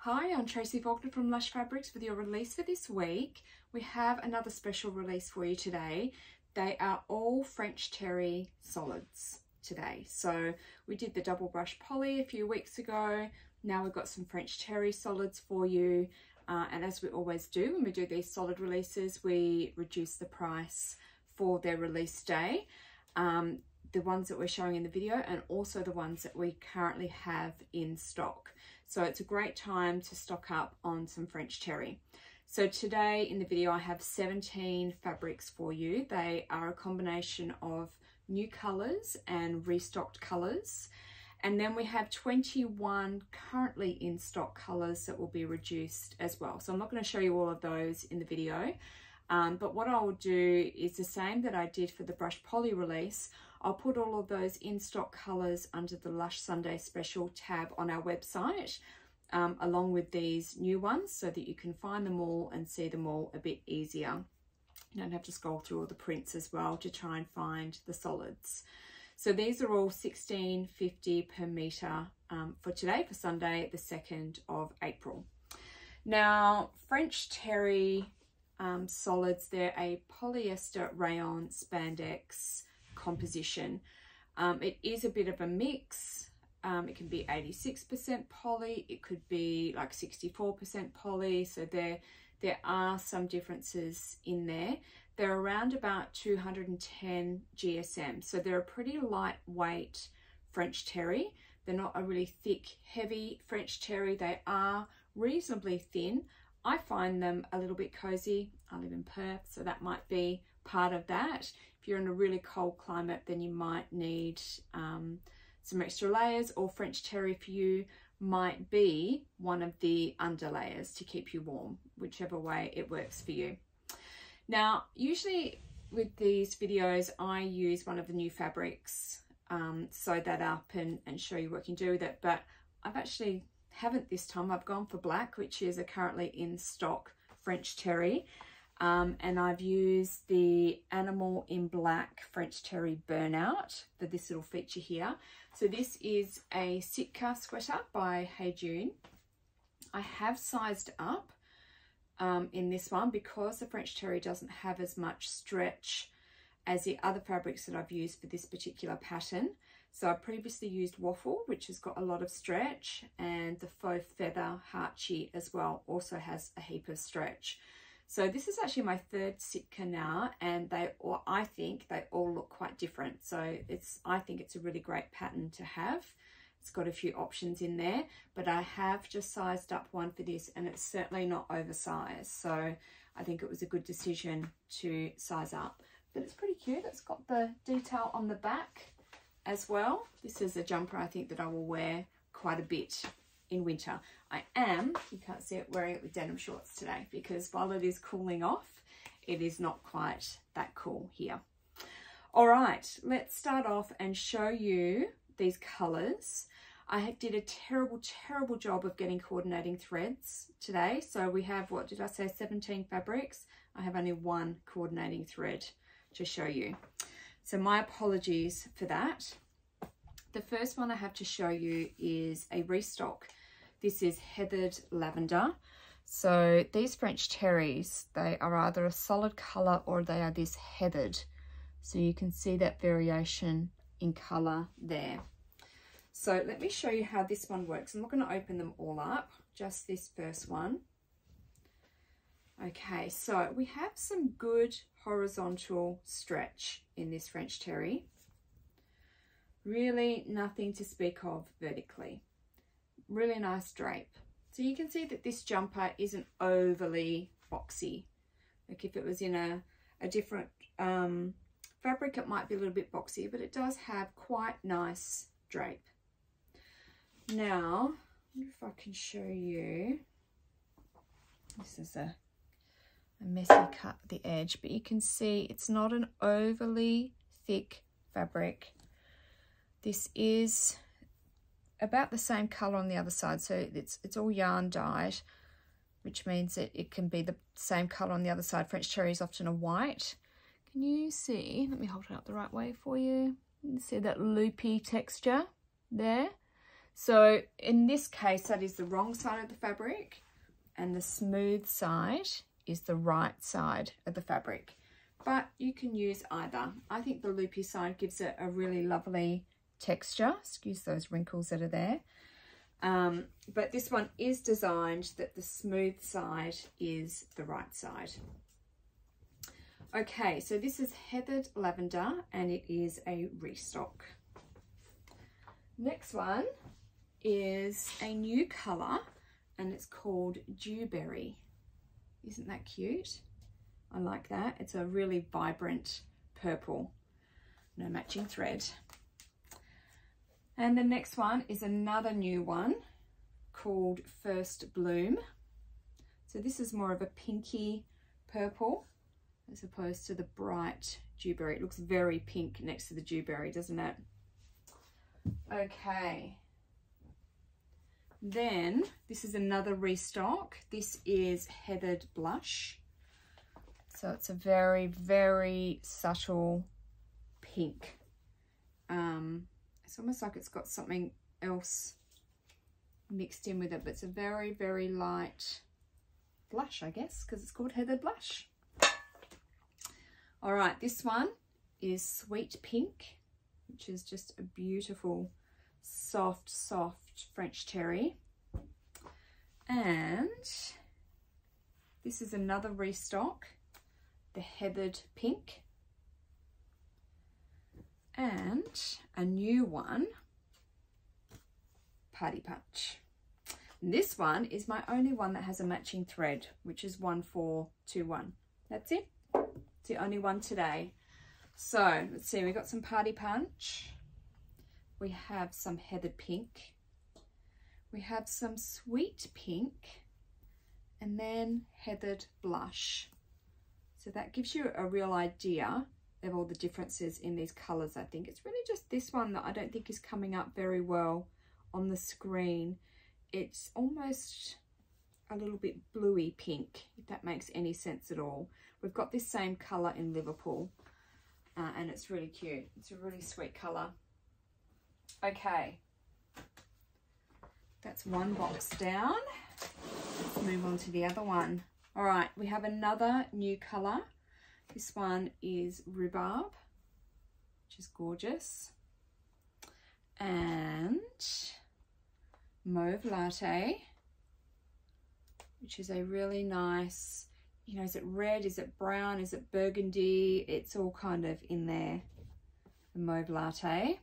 Hi, I'm Tracy Faulkner from Lush Fabrics with your release for this week. We have another special release for you today. They are all French terry solids today. So we did the double brush poly a few weeks ago. Now we've got some French terry solids for you. And as we always do when we do these solid releases, we reduce the price for their release day. The ones that we're showing in the video and also the ones that we currently have in stock. So it's a great time to stock up on some French terry. So today in the video I have 17 fabrics for you. They are a combination of new colours and restocked colours. And then we have 21 currently in stock colours that will be reduced as well. So I'm not going to show you all of those in the video. But what I will do is the same that I did for the brush poly release. I'll put all of those in stock colours under the Lush Sunday Special tab on our website, along with these new ones so that you can find them all and see them all a bit easier. You don't have to scroll through all the prints as well to try and find the solids. So these are all $16.50 per metre for today, for Sunday, the 2nd of April. Now, French terry solids, they're a polyester rayon spandex composition. It is a bit of a mix. It can be 86% poly, it could be like 64% poly, so there are some differences in there. They're around about 210 GSM, so they're a pretty lightweight French terry. They're not a really thick, heavy French terry. They are reasonably thin. I find them a little bit cozy. I live in Perth, so that might be part of that. If you're in a really cold climate, then you might need some extra layers, or French terry for you might be one of the under layers to keep you warm, whichever way it works for you. Now, usually with these videos, I use one of the new fabrics, sew that up and show you what you can do with it, but I've actually haven't this time. I've gone for black, which is a currently in stock French terry, and I've used the Animal in Black French terry burnout for this little feature here. So this is a Sitka sweater by Hey June. I have sized up in this one because the French terry doesn't have as much stretch as the other fabrics that I've used for this particular pattern. So I previously used Waffle, which has got a lot of stretch, and the Faux Feather Heartchi as well also has a heap of stretch. So this is actually my third Sitka now, and I think they all look quite different. So I think it's a really great pattern to have. It's got a few options in there, but I have just sized up one for this, and it's certainly not oversized. So I think it was a good decision to size up. But it's pretty cute. It's got the detail on the back as well. This is a jumper I think that I will wear quite a bit in winter. I am, you can't see it, wearing it with denim shorts today because while it is cooling off, it is not quite that cool here. All right, let's start off and show you these colors. I did a terrible job of getting coordinating threads today. So we have, what did I say, 17 fabrics. I have only one coordinating thread to show you. So my apologies for that. The first one I have to show you is a restock. This is Heathered Lavender. So these French terries, they are either a solid colour or they are this heathered. So you can see that variation in colour there. So let me show you how this one works. I'm not going to open them all up, just this first one. Okay, so we have some good horizontal stretch in this French terry. Really nothing to speak of vertically. Really nice drape. So you can see that this jumper isn't overly boxy. Like if it was in a different fabric, it might be a little bit boxy, but it does have quite nice drape. Now, I wonder if I can show you. This is a messy cut at the edge, but you can see it's not an overly thick fabric. This is about the same color on the other side, so it's all yarn dyed, which means that it can be the same color on the other side. French terry is often a white. Can you see? Let me hold it up the right way for you. You can see that loopy texture there. So in this case, that is the wrong side of the fabric, and the smooth side is the right side of the fabric. But you can use either. I think the loopy side gives it a really lovely texture. Excuse those wrinkles that are there. But this one is designed that the smooth side is the right side. Okay, so this is Heathered Lavender, and it is a restock. Next one is a new colour, and it's called Dewberry. Isn't that cute? I like that. It's a really vibrant purple. No matching thread. And the next one is another new one called First Bloom. So this is more of a pinky purple as opposed to the bright dewberry. It looks very pink next to the dewberry, doesn't it? Okay. Then this is another restock. This is Heathered Blush. So it's a very, very subtle pink. It's almost like it's got something else mixed in with it, but it's a very, very light blush, I guess, because it's called Heathered Blush. All right, this one is Sweet Pink, which is just a beautiful, soft, soft French terry. And this is another restock, the Heathered Pink. And a new one, Party Punch. And this one is my only one that has a matching thread, which is 1421. That's it. It's the only one today. So let's see, we got some Party Punch. We have some Heathered Pink. We have some Sweet Pink, and then Heathered Blush. So that gives you a real idea of all the differences in these colours. I think it's really just this one that I don't think is coming up very well on the screen. It's almost a little bit bluey pink, if that makes any sense at all. We've got this same colour in Liverpool, and it's really cute. It's a really sweet colour. Okay, that's one box down. Let's move on to the other one. All right, we have another new colour. This one is Rhubarb, which is gorgeous, and Mauve Latte, which is a really nice, you know, is it red, is it brown, is it burgundy? It's all kind of in there, the Mauve Latte.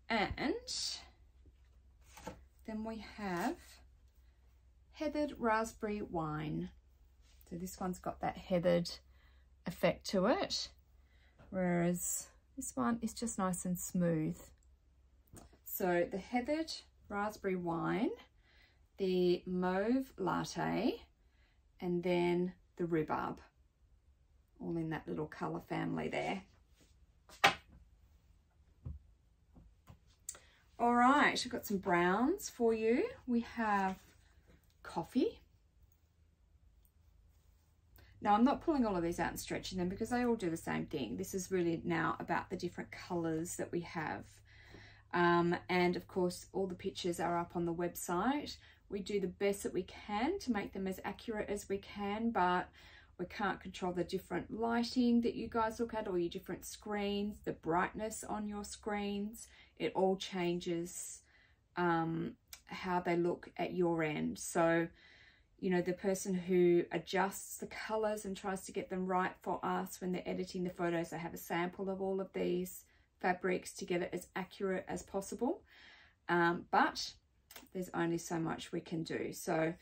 And then we have Heathered Raspberry Wine. So this one's got that heathered effect to it, whereas this one is just nice and smooth. So the Heathered Raspberry Wine, the Mauve Latte, and then the Rhubarb, all in that little colour family there. All right, I've got some browns for you. We have Coffee. Now, I'm not pulling all of these out and stretching them because they all do the same thing. This is really now about the different colours that we have. And of course, all the pictures are up on the website. We do the best that we can to make them as accurate as we can, but we can't control the different lighting that you guys look at, or your different screens, the brightness on your screens. It all changes how they look at your end. So, you know, the person who adjusts the colours and tries to get them right for us when they're editing the photos, they have a sample of all of these fabrics to get it as accurate as possible. But there's only so much we can do. So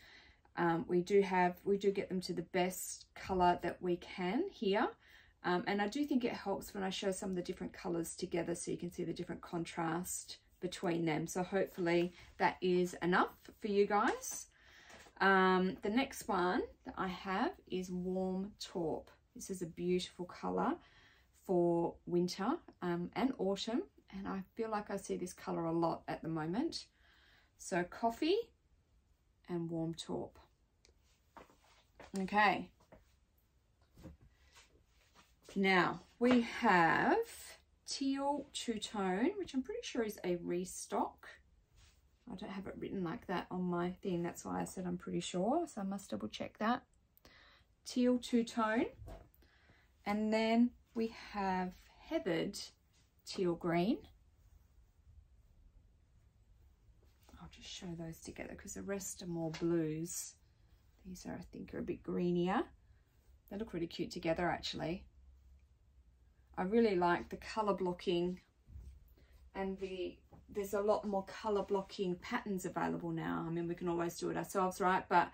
we do get them to the best colour that we can here. And I do think it helps when I show some of the different colours together so you can see the different contrast between them. So hopefully that is enough for you guys. The next one that I have is Warm Taupe. This is a beautiful colour for winter and autumn, and I feel like I see this colour a lot at the moment. So Coffee and Warm Taupe. Okay. Now we have Teal Two Tone, which I'm pretty sure is a restock. I don't have it written like that on my thing. That's why I said I'm pretty sure. So I must double check that. Teal two-tone. And then we have heathered teal green. I'll just show those together because the rest are more blues. These are, I think, are a bit greenier. They look really cute together, actually. I really like the colour blocking, and there's a lot more colour blocking patterns available now. I mean, we can always do it ourselves, right? But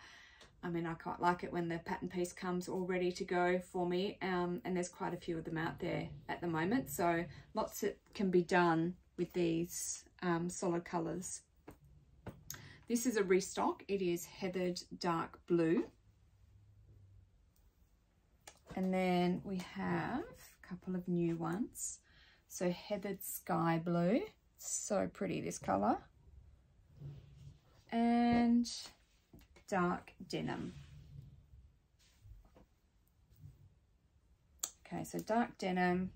I mean, I quite like it when the pattern piece comes all ready to go for me. And there's quite a few of them out there at the moment. So lots that can be done with these solid colours. This is a restock. It is heathered dark blue. And then we have a couple of new ones. So heathered sky blue. So pretty, this colour. And dark denim. Okay, so dark denim,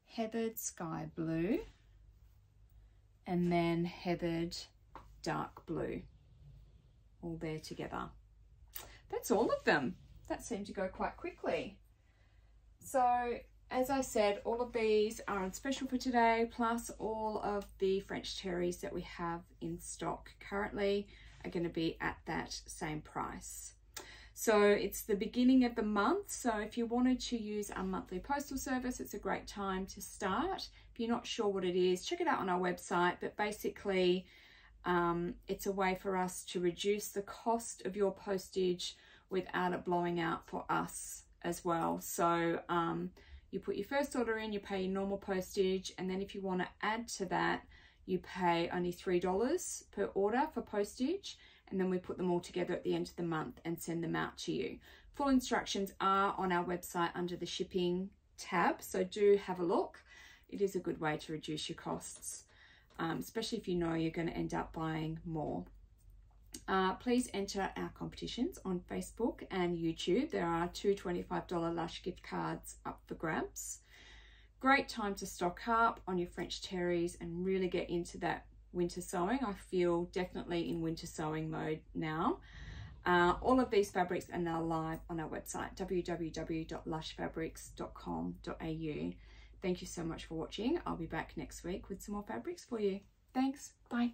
heathered sky blue, and then heathered dark blue. All there together. That's all of them. That seemed to go quite quickly. So as I said, all of these are on special for today, plus all of the French terries that we have in stock currently are going to be at that same price. So it's the beginning of the month, so if you wanted to use our monthly postal service, it's a great time to start. If you're not sure what it is, check it out on our website. But basically it's a way for us to reduce the cost of your postage without it blowing out for us as well. So you put your first order in, you pay your normal postage, and then if you want to add to that, you pay only $3 per order for postage, and then we put them all together at the end of the month and send them out to you. Full instructions are on our website under the shipping tab, so do have a look. It is a good way to reduce your costs, especially if you know you're going to end up buying more. Please enter our competitions on Facebook and YouTube. There are 2 $25 Lush gift cards up for grabs. Great time to stock up on your French terries and really get into that winter sewing. I feel definitely in winter sewing mode now. All of these fabrics are now live on our website, www.lushfabrics.com.au. Thank you so much for watching. I'll be back next week with some more fabrics for you. Thanks. Bye.